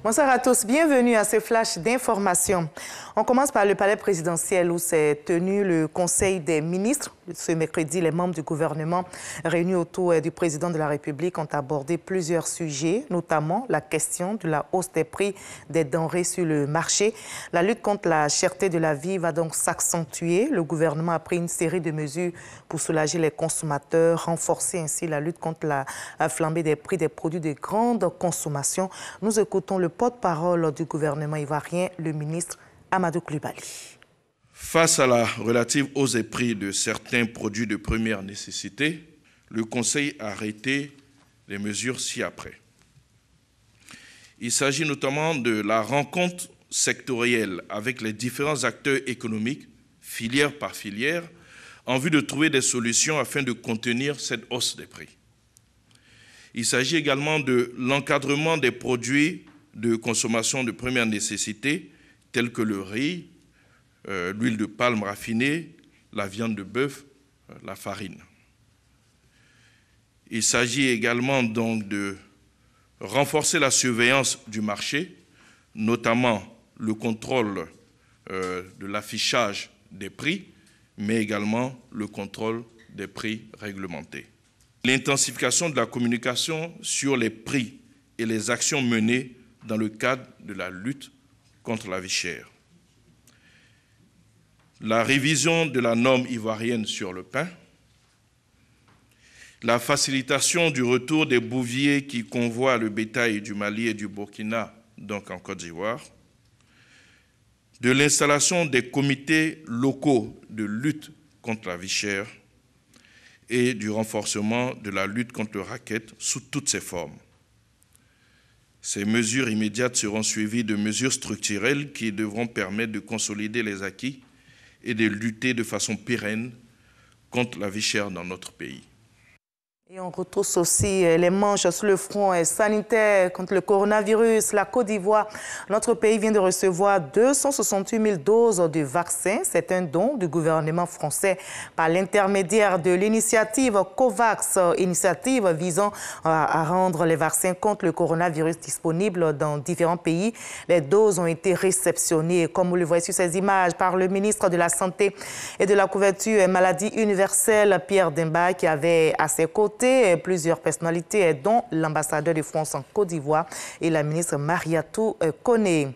Bonsoir à tous, bienvenue à ce flash d'information. On commence par le palais présidentiel où s'est tenu le Conseil des ministres. Ce mercredi, les membres du gouvernement réunis autour du président de la République ont abordé plusieurs sujets, notamment la question de la hausse des prix des denrées sur le marché. La lutte contre la cherté de la vie va donc s'accentuer. Le gouvernement a pris une série de mesures pour soulager les consommateurs, renforcer ainsi la lutte contre la flambée des prix des produits de grande consommation. Nous écoutons le porte-parole du gouvernement ivoirien, le ministre Amadou Coulibaly. Face à la relative hausse des prix de certains produits de première nécessité, le Conseil a arrêté les mesures ci-après. Il s'agit notamment de la rencontre sectorielle avec les différents acteurs économiques, filière par filière, en vue de trouver des solutions afin de contenir cette hausse des prix. Il s'agit également de l'encadrement des produits de consommation de première nécessité, tels que le riz, l'huile de palme raffinée, la viande de bœuf, la farine. Il s'agit également donc de renforcer la surveillance du marché, notamment le contrôle de l'affichage des prix, mais également le contrôle des prix réglementés. L'intensification de la communication sur les prix et les actions menées dans le cadre de la lutte contre la vie chère. La révision de la norme ivoirienne sur le pain, la facilitation du retour des bouviers qui convoient le bétail du Mali et du Burkina, donc en Côte d'Ivoire, de l'installation des comités locaux de lutte contre la vie chère et du renforcement de la lutte contre le racket sous toutes ses formes. Ces mesures immédiates seront suivies de mesures structurelles qui devront permettre de consolider les acquis et de lutter de façon pérenne contre la vie chère dans notre pays. Et on retrousse aussi les manches sur le front sanitaire contre le coronavirus. La Côte d'Ivoire, notre pays vient de recevoir 268 000 doses de vaccins. C'est un don du gouvernement français par l'intermédiaire de l'initiative COVAX, initiative visant à rendre les vaccins contre le coronavirus disponibles dans différents pays. Les doses ont été réceptionnées, comme vous le voyez sur ces images, par le ministre de la Santé et de la Couverture Maladie Universelle, Pierre Demba, qui avait à ses côtés plusieurs personnalités, dont l'ambassadeur de France en Côte d'Ivoire et la ministre Mariatou Koné.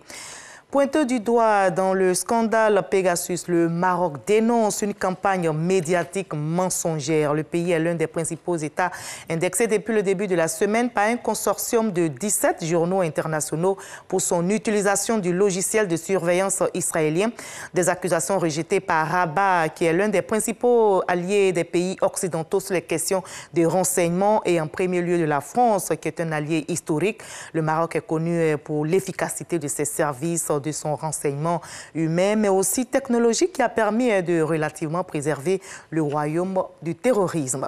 Pointé du doigt dans le scandale Pegasus, le Maroc dénonce une campagne médiatique mensongère. Le pays est l'un des principaux États indexés depuis le début de la semaine par un consortium de 17 journaux internationaux pour son utilisation du logiciel de surveillance israélien. Des accusations rejetées par Rabat, qui est l'un des principaux alliés des pays occidentaux sur les questions de renseignement et en premier lieu de la France, qui est un allié historique. Le Maroc est connu pour l'efficacité de ses services de son renseignement humain, mais aussi technologique, qui a permis de relativement préserver le royaume du terrorisme.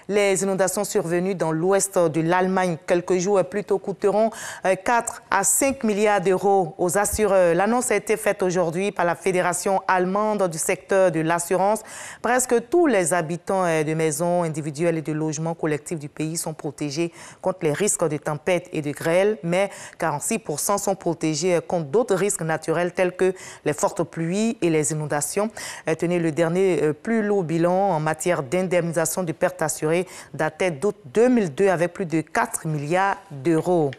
Les inondations survenues dans l'ouest de l'Allemagne quelques jours plus tôt coûteront 4 à 5 milliards d'euros aux assureurs. L'annonce a été faite aujourd'hui par la Fédération allemande du secteur de l'assurance. Presque tous les habitants de maisons individuelles et de logements collectifs du pays sont protégés contre les risques de tempêtes et de grêle, mais 46% sont protégés contre d'autres risques naturels tels que les fortes pluies et les inondations. Tenez, le dernier plus lourd bilan en matière d'indemnisation de pertes assurées datait d'août 2002 avec plus de 4 milliards d'euros.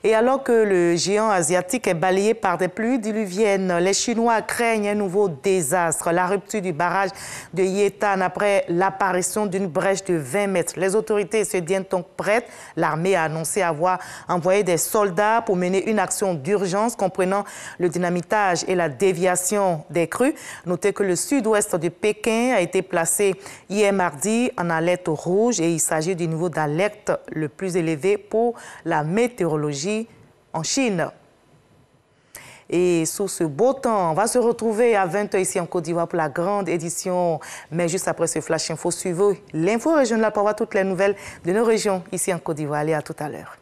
Et alors que le géant asiatique est balayé par des pluies diluviennes, les Chinois craignent un nouveau désastre, la rupture du barrage de Yetan après l'apparition d'une brèche de 20 mètres. Les autorités se tiennent donc prêtes. L'armée a annoncé avoir envoyé des soldats pour mener une action d'urgence comprenant le dynamitage et la déviation des crues. Notez que le sud-ouest de Pékin a été placé hier mardi en alerte rouge et il s'agit du niveau d'alerte le plus élevé pour la météorologie en Chine. Et sous ce beau temps, on va se retrouver à 20h ici en Côte d'Ivoire pour la grande édition. Mais juste après ce Flash Info, suivez l'info régionale pour avoir toutes les nouvelles de nos régions ici en Côte d'Ivoire. Allez, à tout à l'heure.